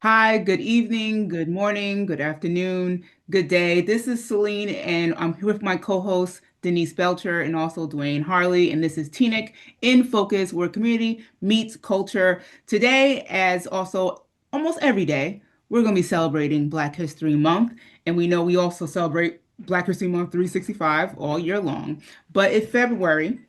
Hi, good evening, good morning, good afternoon, good day. This is Celine, and I'm here with my co-host Denise Belcher and also Duane Harley, and this is Teaneck in Focus, where community meets culture. Today, as also almost every day, we're going to be celebrating Black History Month, and we know we also celebrate Black History Month 365 all year long. But in February,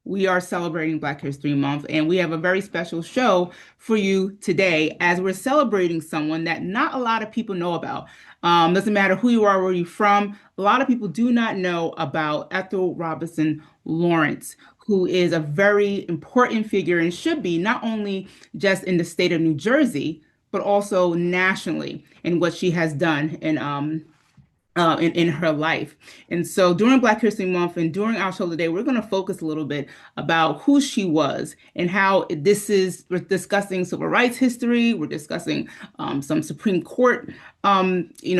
we are celebrating Black History Month, and we have a very special show for you today as we're celebrating someone that not a lot of people know about. Doesn't matter who you are, where you're from, a lot of people do not know about Ethel Robinson Lawrence, who is a very important figure and should be not only just in the state of New Jersey, but also nationally in what she has done in her life. And so during Black History Month and during our show today, we're going to focus a little bit about who she was and how we're discussing civil rights history, we're discussing some Supreme Court,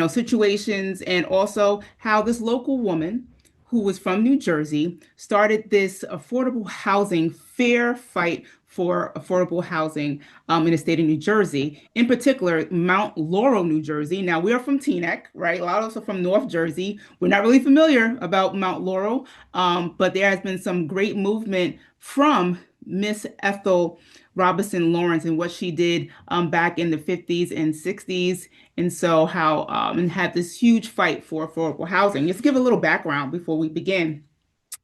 situations, and also how this local woman who was from New Jersey started this affordable housing fair fight for affordable housing in the state of New Jersey, in particular, Mount Laurel, New Jersey. Now, we are from Teaneck, right? A lot of us are from North Jersey. We're not really familiar about Mount Laurel, but there has been some great movement from Miss Ethel Robinson Lawrence and what she did back in the 50s and 60s. And so, how, and had this huge fight for affordable housing. Just to give a little background before we begin.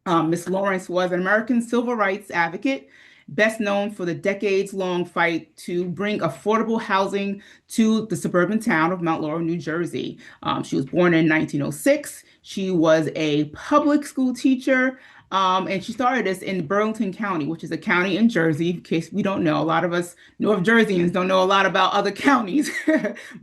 Ms. Lawrence was an American civil rights advocate, best known for the decades-long fight to bring affordable housing to the suburban town of Mount Laurel, New Jersey. She was born in 1906. She was a public school teacher, and she started this in Burlington County, which is a county in Jersey. In case we don't know, a lot of us North Jerseyans don't know a lot about other counties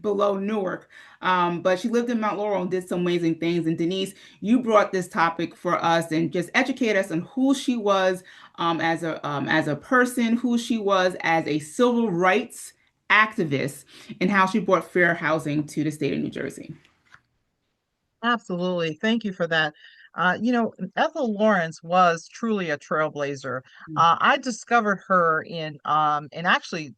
below Newark. But she lived in Mount Laurel and did some amazing things. And Denise, you brought this topic for us and just educate us on who she was as a person, who she was as a civil rights activist, and how she brought fair housing to the state of New Jersey. Absolutely. Thank you for that. Ethel Lawrence was truly a trailblazer. I discovered her in actually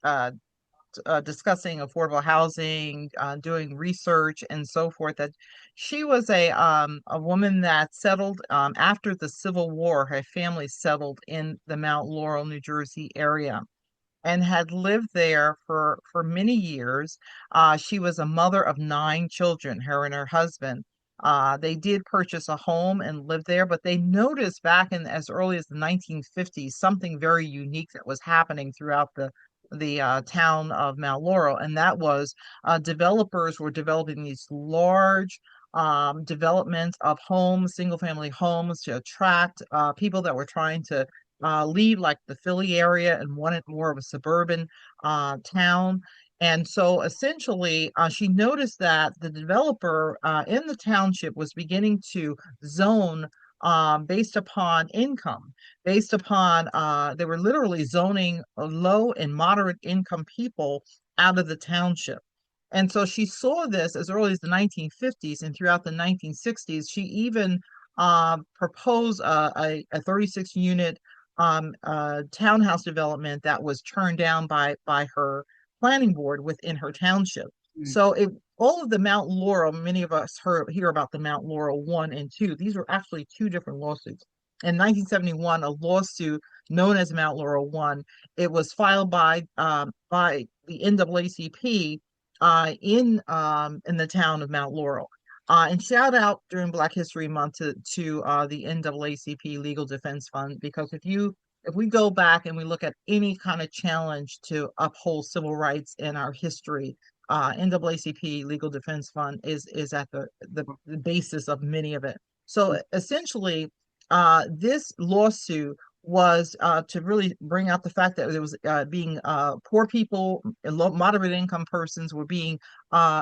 discussing affordable housing, doing research and so forth, that she was a woman that settled after the Civil War. Her family settled in the Mount Laurel, New Jersey area and had lived there for many years. She was a mother of nine children, her and her husband. They did purchase a home and live there, but they noticed back in as early as the 1950s something very unique that was happening throughout the town of Mount Laurel, and that was developers were developing these large developments of homes, single family homes, to attract people that were trying to leave like the Philly area and wanted more of a suburban town. And so essentially, she noticed that the developer in the township was beginning to zone based upon income, based upon, they were literally zoning low and moderate income people out of the township. And so she saw this as early as the 1950s, and throughout the 1960s, she even proposed a 36 unit townhouse development that was turned down by her planning board within her township. So it all of the Mount Laurel, many of us hear about the Mount Laurel 1 and 2. These were actually two different lawsuits. In 1971, a lawsuit known as Mount Laurel 1, it was filed by the NAACP in the town of Mount Laurel. And shout out during Black History Month to the NAACP Legal Defense Fund, because if we go back and we look at any kind of challenge to uphold civil rights in our history, NAACP Legal Defense Fund is at the basis of many of it. So essentially, this lawsuit was to really bring out the fact that there was being poor people and low moderate income persons were being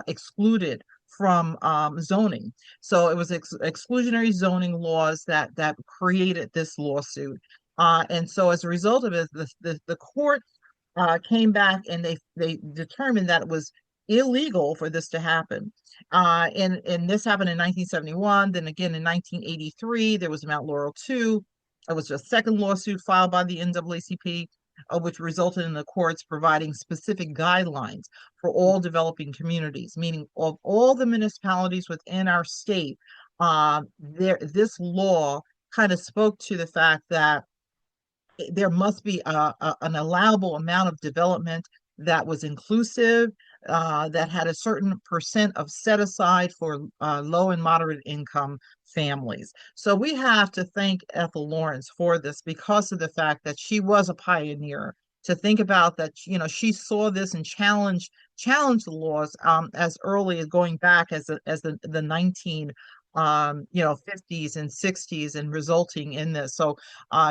excluded from zoning. So it was exclusionary zoning laws that created this lawsuit. And so as a result of it, the court came back and they determined that it was illegal for this to happen. And this happened in 1971. Then again in 1983, there was Mount Laurel 2. It was a second lawsuit filed by the NAACP. which resulted in the courts providing specific guidelines for all developing communities, meaning of all the municipalities within our state. This law kind of spoke to the fact that there must be an allowable amount of development that was inclusive, that had a certain percent of set aside for low and moderate income families. So we have to thank Ethel Lawrence for this because of the fact that she was a pioneer. To think about that, she saw this and challenged the laws as early as going back as the 50s and 60s and resulting in this. So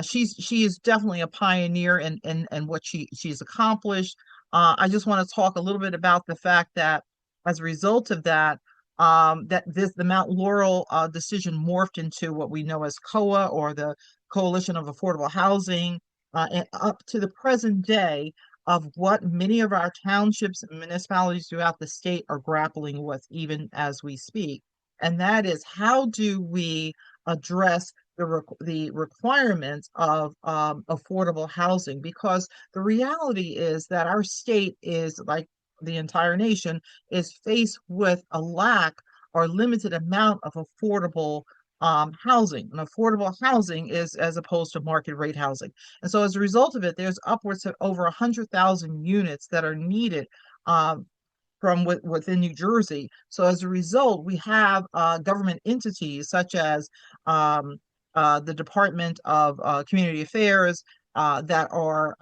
she is definitely a pioneer in what she's accomplished. I just want to talk a little bit about the fact that as a result of that, the Mount Laurel decision morphed into what we know as COA, or the Coalition of Affordable Housing, and up to the present day of what many of our townships and municipalities throughout the state are grappling with even as we speak. And that is, how do we address the requirements of affordable housing? Because the reality is that our state is, like the entire nation, is faced with a lack or limited amount of affordable housing. And affordable housing is as opposed to market rate housing. And so as a result of it, there's upwards of over 100,000 units that are needed from within New Jersey. So as a result, we have government entities such as the Department of Community Affairs that are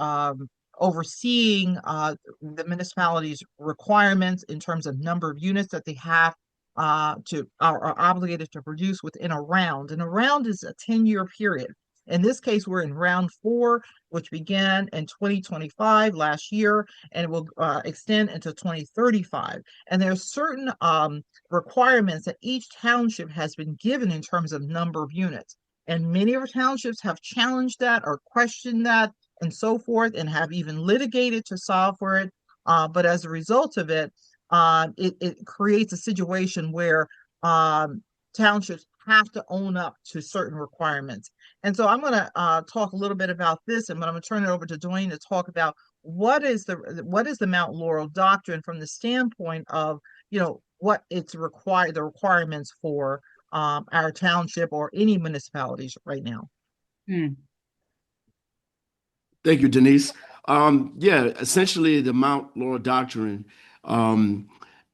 overseeing the municipalities' requirements in terms of number of units that they have are obligated to produce within a round. And a round is a 10-year period. In this case, we're in round 4, which began in 2025, last year, and it will extend into 2035. And there are certain requirements that each township has been given in terms of number of units. And many of our townships have challenged that or questioned that and so forth, and have even litigated to solve for it. But as a result of it, it creates a situation where townships have to own up to certain requirements. And so I'm going to talk a little bit about this, and I'm going to turn it over to Duane to talk about what is the Mount Laurel Doctrine from the standpoint of what it's required, the requirements for our township or any municipalities right now. Hmm. Thank you, Denise. Yeah, essentially, the Mount Laurel Doctrine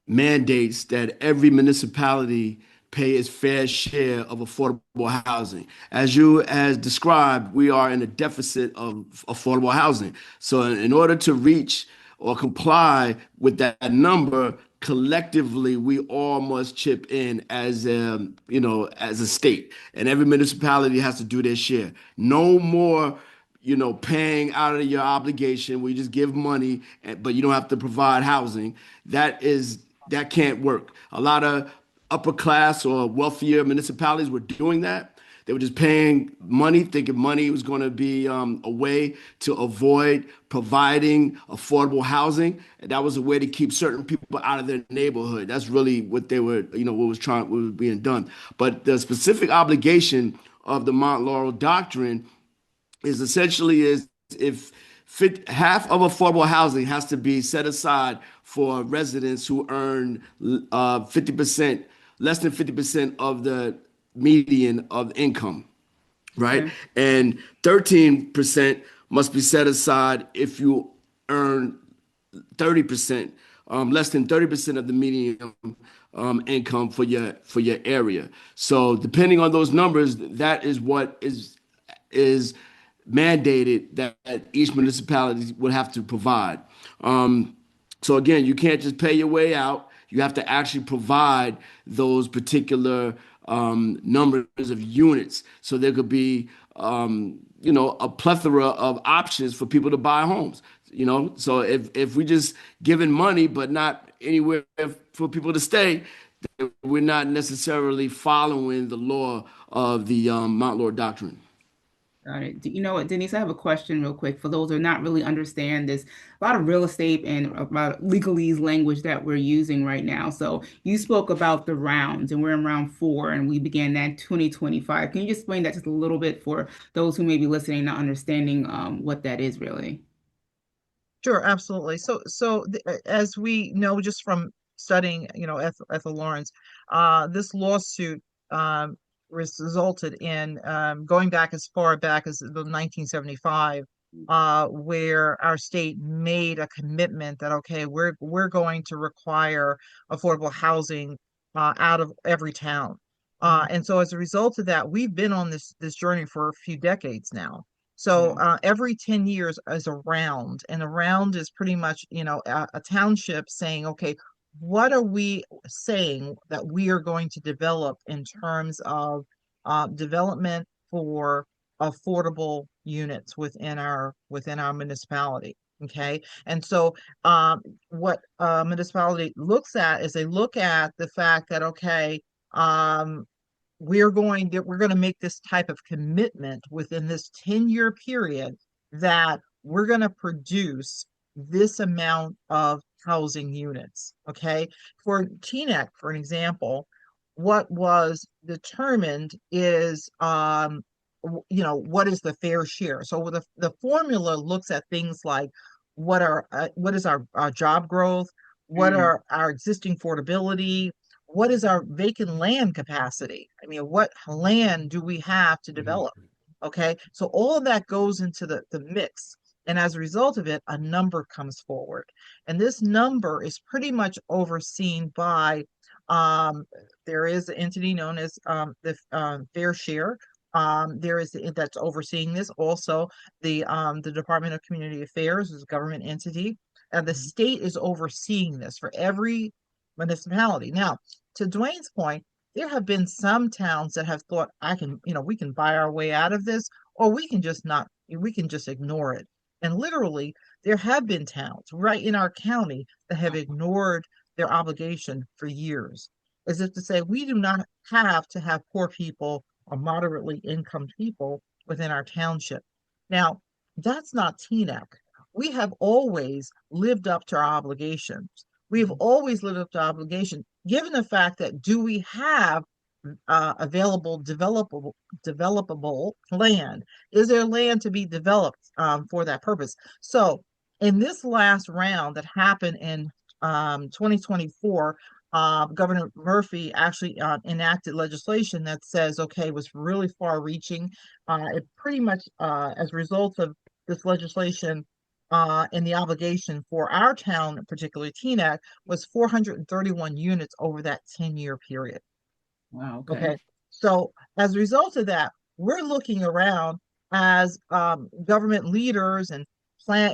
mandates that every municipality pay its fair share of affordable housing. As you as described, we are in a deficit of affordable housing. So in order to reach or comply with that number, collectively, we all must chip in as as a state, and every municipality has to do their share. No more paying out of your obligation where you just give money, but you don't have to provide housing. That can't work. A lot of upper class or wealthier municipalities were doing that. They were just paying money, thinking money was going to be a way to avoid providing affordable housing. And that was a way to keep certain people out of their neighborhood. That's really what they were, what was being done. But the specific obligation of the Mount Laurel Doctrine is essentially if half of affordable housing has to be set aside for residents who earn 50%, less than 50% of the median of income, right? Okay. And 13% must be set aside if you earn 30%, less than 30% of the median income for your area. So depending on those numbers, that is what is mandated that each municipality would have to provide. So again, you can't just pay your way out. You have to actually provide those particular numbers of units. So there could be, a plethora of options for people to buy homes. So if we just giving money but not anywhere for people to stay, then we're not necessarily following the law of the Mount Laurel Doctrine. Got it. You know what, Denise, I have a question real quick for those who are not really understand this. A lot of real estate and about legalese language that we're using right now. So you spoke about the rounds, and we're in round 4, and we began that 2025. Can you just explain that just a little bit for those who may be listening, not understanding what that is really? Sure, absolutely. As we know just from studying, Ethel Lawrence, this lawsuit um, resulted in going back as far back as the 1975, where our state made a commitment that okay, we're going to require affordable housing out of every town. And so as a result of that, we've been on this journey for a few decades now. So Wow. every 10 years is a round, and a round is pretty much, a township saying, okay, what are we saying that we are going to develop in terms of development for affordable units within our municipality? Okay. And so what a municipality looks at is they look at the fact that, okay, um, we're going to make this type of commitment within this 10-year period that we're going to produce this amount of housing units. Okay. For Teaneck, for an example, what was determined is what is the fair share. So the formula looks at things like what is our job growth, what Mm, are our existing affordability, what is our vacant land capacity? I mean, what land do we have to Mhm. develop? Okay, so all of that goes into the mix. And as a result of it, a number comes forward. And this number is pretty much overseen by, um, there is an entity known as the Fair Share. There is that's overseeing this. Also, the Department of Community Affairs is a government entity, and the state is overseeing this for every municipality. Now, to Duane's point, there have been some towns that have thought, we can buy our way out of this, or we can just not, we can just ignore it. And literally, there have been towns right in our county that have ignored their obligation for years, as if to say, we do not have to have poor people or moderately income people within our township. Now, that's not Teaneck. We have always lived up to our obligations. We have always lived up to obligation, given the fact that do we have available developable land? Is there land to be developed for that purpose? So in this last round that happened in 2024, Governor Murphy actually enacted legislation that says, okay, was really far reaching. It pretty much, as a result of this legislation, and the obligation for our town, particularly Teaneck, was 431 units over that 10-year period. wow. Okay. Okay. So as a result of that, we're looking around as government leaders and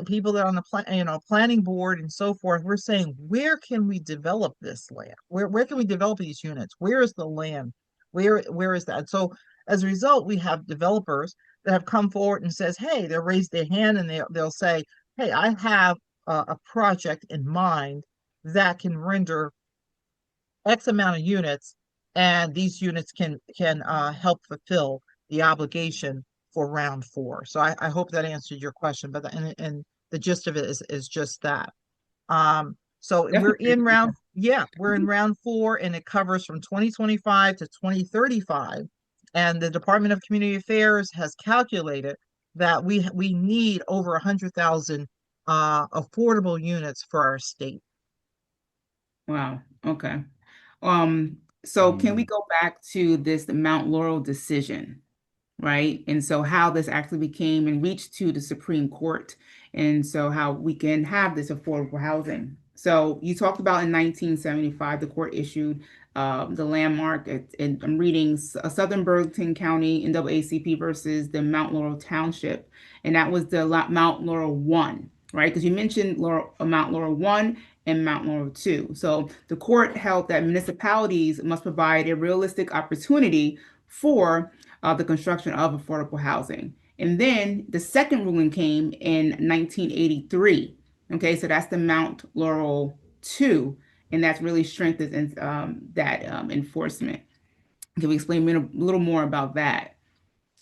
people that are on the planning board and so forth. We're saying, where can we develop this land? Where can we develop these units? Where is the land? Where is that? So as a result, we have developers that have come forward and says, hey, they'll raise their hand and they'll say, hey, I have a project in mind that can render X amount of units, and these units can help fulfill the obligation for round four. So I hope that answered your question, but and the gist of it is just that. So Definitely. we're in round four, and it covers from 2025 to 2035. And the Department of Community Affairs has calculated that we need over 100,000 affordable units for our state. Wow. Okay. So can we go back to this Mount Laurel decision, right? And so how this actually became and reached to the Supreme Court, and so how we can have this affordable housing. So you talked about in 1975, the court issued the landmark, and I'm reading Southern Burlington County NAACP versus the Mount Laurel Township, and that was the Mount Laurel 1, right? Because you mentioned Mount Laurel 1 and Mount Laurel 2. So the court held that municipalities must provide a realistic opportunity for the construction of affordable housing. And then the second ruling came in 1983. Okay, so that's the Mount Laurel 2, and that's really strengthened that enforcement. Can we explain a little more about that?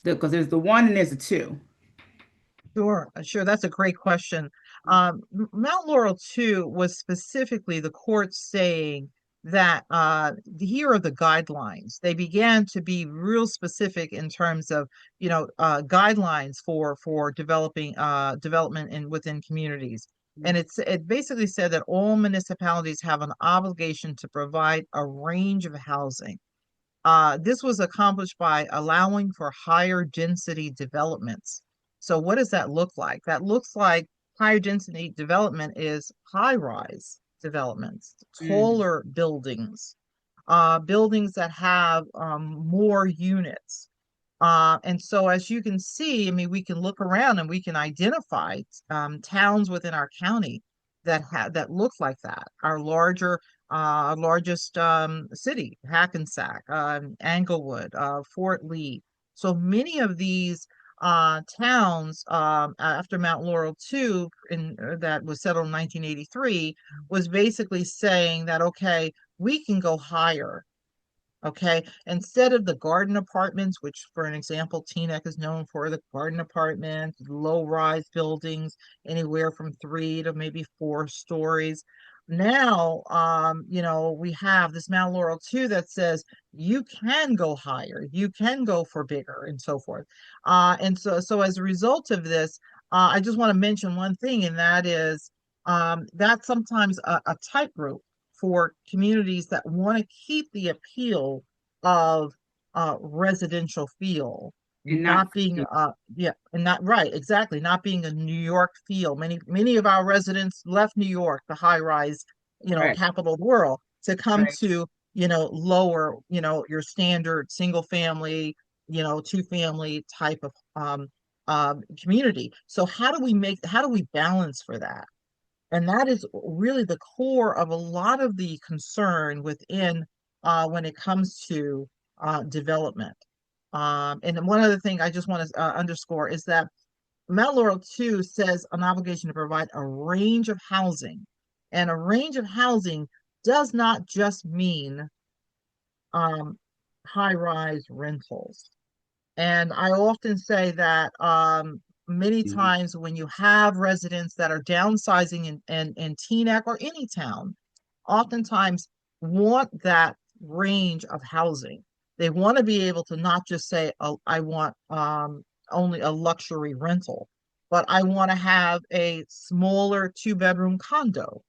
Because there's the one and there's a two. Sure. That's a great question. Mount Laurel 2 was specifically the court saying that here are the guidelines. They began to be real specific in terms of, guidelines for developing development within communities. And it basically said that all municipalities have an obligation to provide a range of housing. This was accomplished by allowing for higher density developments. So what does that look like? That looks like higher density development is high rise developments, Mm. taller buildings, buildings that have more units. And so, as you can see, I mean, we can look around and we can identify towns within our county that look like that. Our largest city, Hackensack, Englewood, Fort Lee. So many of these towns after Mount Laurel too, that was settled in 1983, was basically saying that okay, we can go higher. Okay, instead of the garden apartments, which, for an example, Teaneck is known for the garden apartments, low-rise buildings, anywhere from 3 to maybe 4 stories. Now, we have this Mount Laurel too that says you can go higher, you can go for bigger, and so forth. And so as a result of this, I just want to mention one thing, and that is that's sometimes a tightrope for communities that want to keep the appeal of residential feel, And not not being yeah, and not right, exactly, not being a New York feel. Many of our residents left New York, the high rise, right, capital of the world, to come right. to, lower, your standard single family, two family type of community. So how do we balance for that? And that is really the core of a lot of the concern within when it comes to development. And one other thing I just want to underscore is that Mount Laurel 2 says an obligation to provide a range of housing. And a range of housing does not just mean um, high-rise rentals. And I often say that many Mhm. times when you have residents that are downsizing in Teaneck or any town, oftentimes want that range of housing. They want to be able to not just say, oh, I want only a luxury rental, but I want to have a smaller 2 bedroom condo.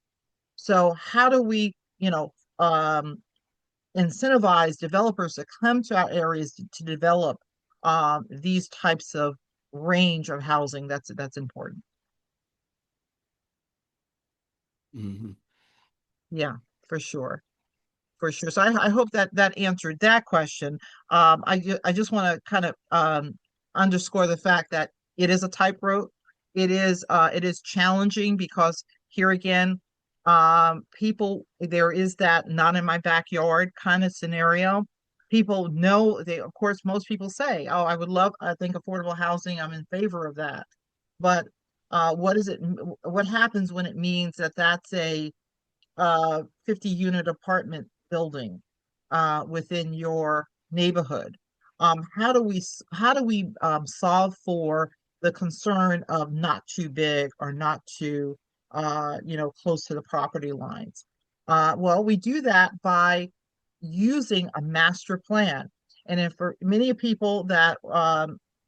So how do we, incentivize developers to come to our areas to develop these types of range of housing? That's important. Mhm. Yeah, for sure. For sure. So I hope that that answered that question. I just want to kind of underscore the fact that it is a tightrope. It is challenging because here again, people there is that not in my backyard kind of scenario. People know they, of course, most people say, "Oh, I think affordable housing. I'm in favor of that." But what is it? What happens when it means that that's a 50 unit apartment building within your neighborhood? How do we solve for the concern of not too big or not too close to the property lines? Well, we do that by using a master plan. And if for many people that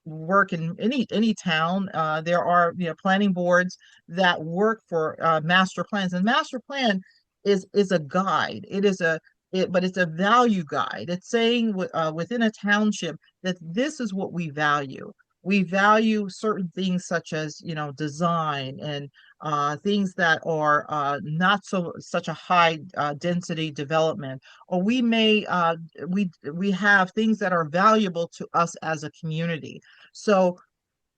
work in any town, there are planning boards that work for master plans. And master plan is a guide. But it's a value guide. It's saying within a township that this is what we value. We value certain things such as design and things that are not such a high density development, or we have things that are valuable to us as a community. So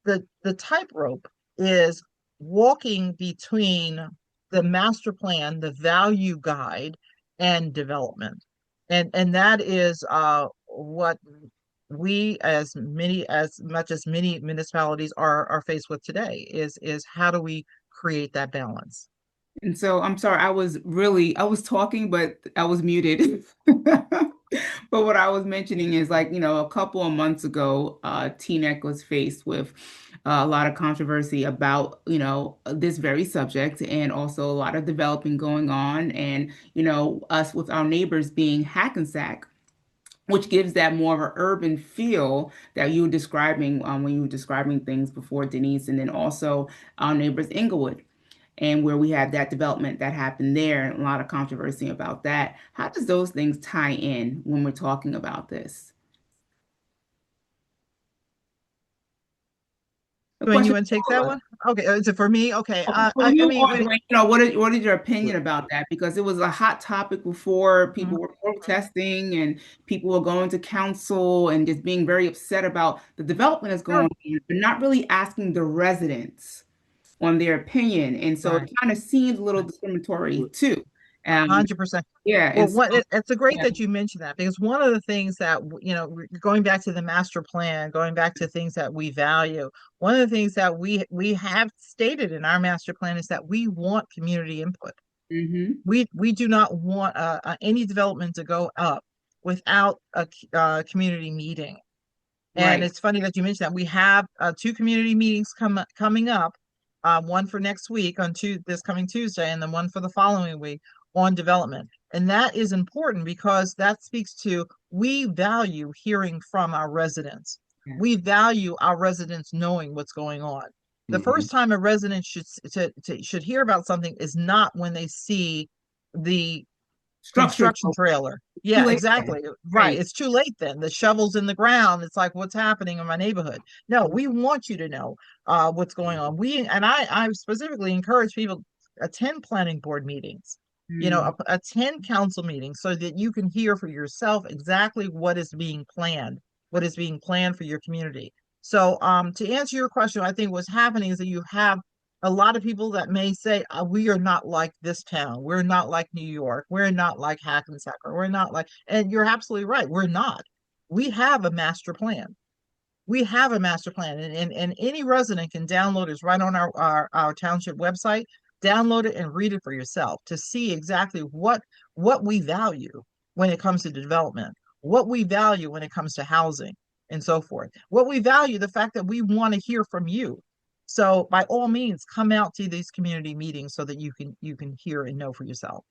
the tightrope is walking between the master plan, the value guide, and development. And that is what we as much as many municipalities are faced with today is how do we create that balance? And so I'm sorry, I was talking, but I was muted. But what I was mentioning is like, a couple of months ago, Teaneck was faced with a lot of controversy about, this very subject and also a lot of developing going on. And, us with our neighbors being Hackensack, which gives that more of an urban feel that you were describing when you were describing things before, Denise, and then also our neighbors Inglewood. and where we had that development that happened there, and a lot of controversy about that. How does those things tie in when we're talking about this? A Dwayne, you question want to take for that Paula. one? Okay, is it for me? Okay. For I you, mean, or Dwayne, what is your opinion about that? Because it was a hot topic before. People mhm, were protesting and people were going to council and just being very upset about the development that's going sure. on, but not really asking the residents on their opinion. And so it Right. kind of seems a little discriminatory too. Um, 100%. yeah, Well, and so it's a great yeah. that you mentioned that, because one of the things that, going back to the master plan, going back to things that we value, one of the things that we have stated in our master plan is that we want community input. Hmm. We do not want any development to go up without a community meeting. And Right. it's funny that you mentioned that. We have two community meetings coming up, one for next week on this coming Tuesday, and then one for the following week on development. And that is important because that speaks to, we value hearing from our residents. Yeah. We value our residents knowing what's going on. The Mhm. first time a resident should hear about something is not when they see the Structure. construction trailer. Too Yeah, late then. exactly. Right. Right. It's too late then. The shovel's in the ground. It's like, what's happening in my neighborhood? No, we want you to know what's going on. I specifically encourage people attend planning board meetings, Mm. attend council meetings so that you can hear for yourself exactly what is being planned for your community. So to answer your question, I think what's happening is that you have a lot of people that may say, we are not like this town. We're not like New York. We're not like Hackensack. Or we're not like, and you're absolutely right. We're not. We have a master plan. We have a master plan, and any resident can download it. It's right on our township website. Download it and read it for yourself to see exactly what we value when it comes to development, what we value when it comes to housing, and so forth. What we value, the fact that we want to hear from you. So by all means, come out to these community meetings so that you can hear and know for yourself.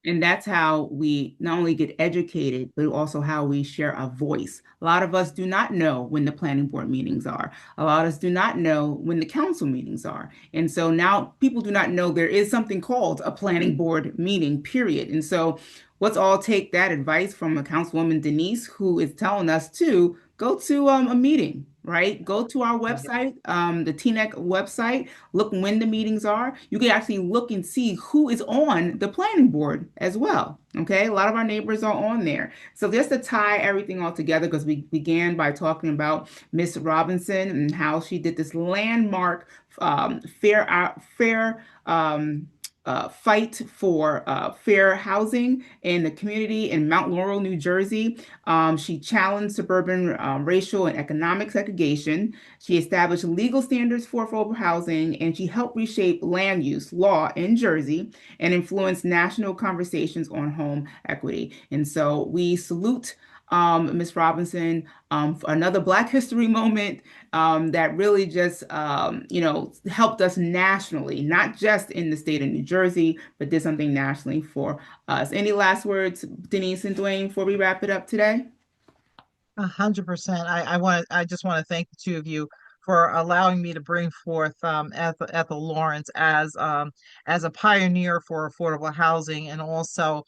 And that's how we not only get educated, but also how we share a voice. A lot of us do not know when the planning board meetings are. A lot of us do not know when the council meetings are. And so now people do not know there is something called a planning board meeting, period. And so let's all take that advice from a Councilwoman Denise, who is telling us to go to a meeting, right? Go to our website, the Teaneck website, look when the meetings are. You can actually look and see who is on the planning board as well. Okay, a lot of our neighbors are on there. So just to tie everything all together, because we began by talking about Miss Robinson and how she did this landmark fair fight for fair housing in the community in Mount Laurel, New Jersey. She challenged suburban racial and economic segregation. She established legal standards for affordable housing, and she helped reshape land use law in Jersey and influence national conversations on home equity. And so we salute Ms. Robinson for another Black History moment that really just, helped us nationally, not just in the state of New Jersey, but did something nationally for us. Any last words, Denise and Duane, before we wrap it up today? 100%. I just want to thank the two of you for allowing me to bring forth Ethel Lawrence as a pioneer for affordable housing, and also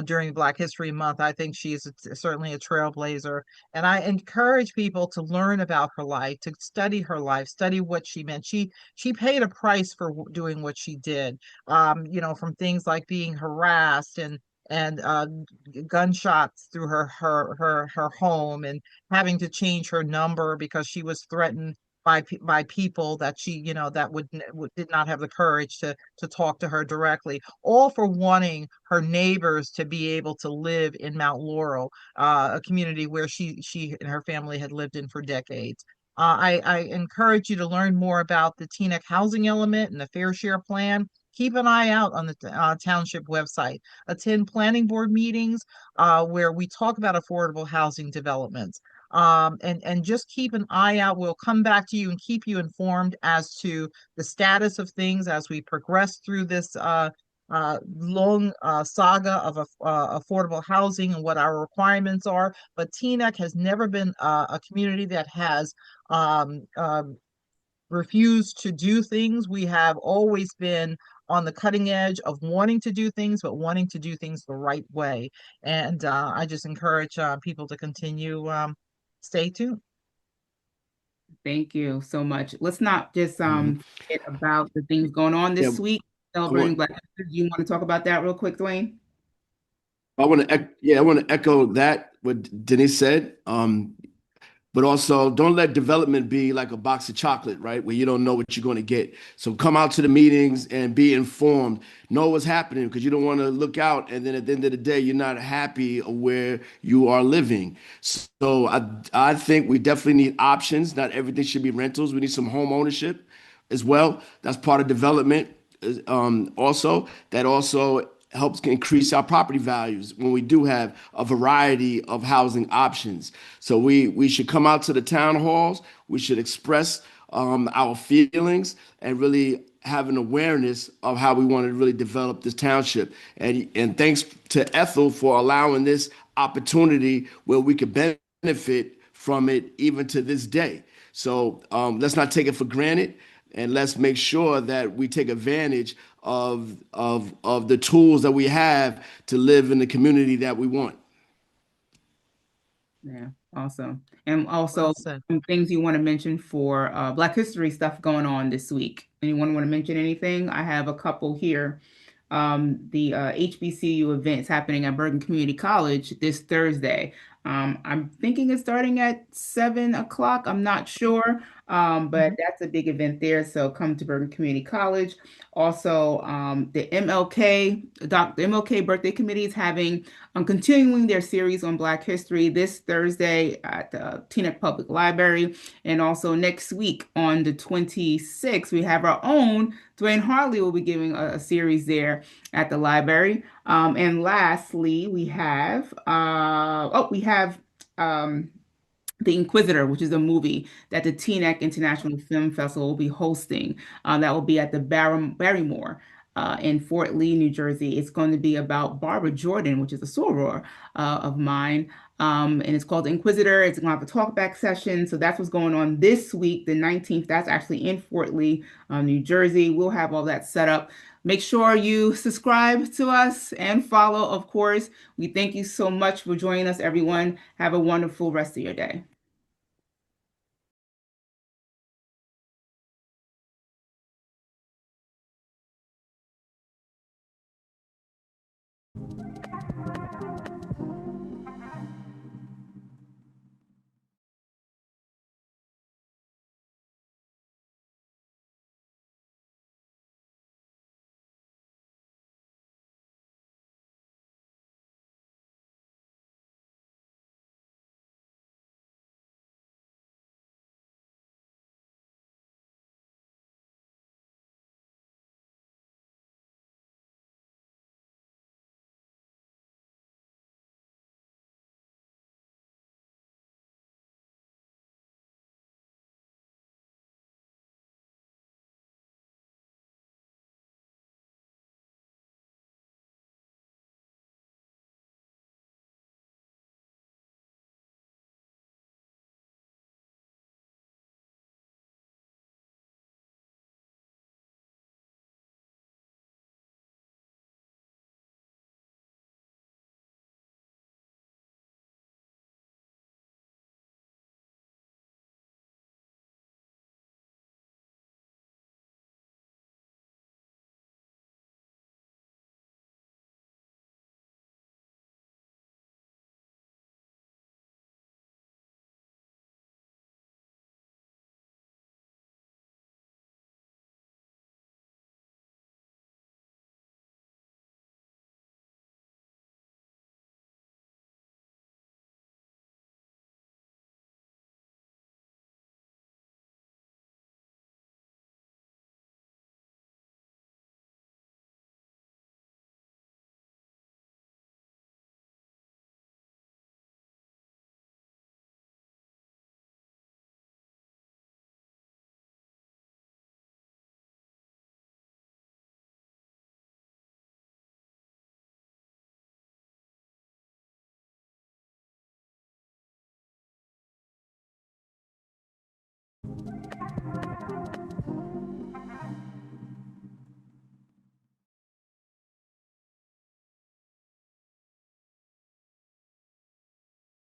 during Black History Month. I think she's certainly a trailblazer, and I encourage people to learn about her life, to study her life, study what she meant. She paid a price for doing what she did. From things like being harassed and gunshots through her home, and having to change her number because she was threatened by people that did not have the courage to talk to her directly, all for wanting her neighbors to be able to live in Mount Laurel, a community where she and her family had lived in for decades. I encourage you to learn more about the Teaneck housing element and the Fair Share Plan. Keep an eye out on the township website. Attend planning board meetings where we talk about affordable housing developments. And just keep an eye out. We'll come back to you and keep you informed as to the status of things as we progress through this long saga of affordable housing and what our requirements are. But Teaneck has never been a community that has um, refused to do things. We have always been on the cutting edge of wanting to do things, but wanting to do things the right way. And I just encourage people to continue. Stay tuned. Thank you so much. Let's not just Mhm. forget about the things going on Yeah, this week I celebrating want Black History. Do you want to talk about that real quick, Dwayne? I want to echo that what Denise said. But also, don't let development be like a box of chocolate, right? Where you don't know what you're going to get. So come out to the meetings and be informed. Know what's happening because you don't want to look out and then at the end of the day, you're not happy of where you are living. So I think we definitely need options. Not everything should be rentals. We need some home ownership as well. That's part of development. Also, that also helps increase our property values when we do have a variety of housing options. So we should come out to the town halls. We should express our feelings and really have an awareness of how we want to really develop this township. And thanks to Ethel for allowing this opportunity where we could benefit from it even to this day. So let's not take it for granted, and let's make sure that we take advantage of the tools that we have to live in the community that we want. Yeah, awesome. And Well also said. some things you want to mention for Black History stuff going on this week. Anyone want to mention anything? I have a couple here. The HBCU events happening at Bergen Community College this Thursday. I'm thinking it's starting at 7 o'clock. I'm not sure, but Mhm. that's a big event there. So come to Bergen Community College. Also, the MLK Birthday Committee is having continuing their series on Black History this Thursday at the Teaneck Public Library. And also next week on the 26th, we have our own Duane Harley will be giving a series there at the library. And lastly, we have um, the Inquisitor, which is a movie that the Teaneck International Film Festival will be hosting. That will be at the Barrymore in Fort Lee, New Jersey. It's going to be about Barbara Jordan, which is a soror of mine. And it's called Inquisitor. It's going to have a talkback session. So that's what's going on this week, the 19th. That's actually in Fort Lee, New Jersey. We'll have all that set up. Make sure you subscribe to us and follow, of course. We thank you so much for joining us, everyone. Have a wonderful rest of your day.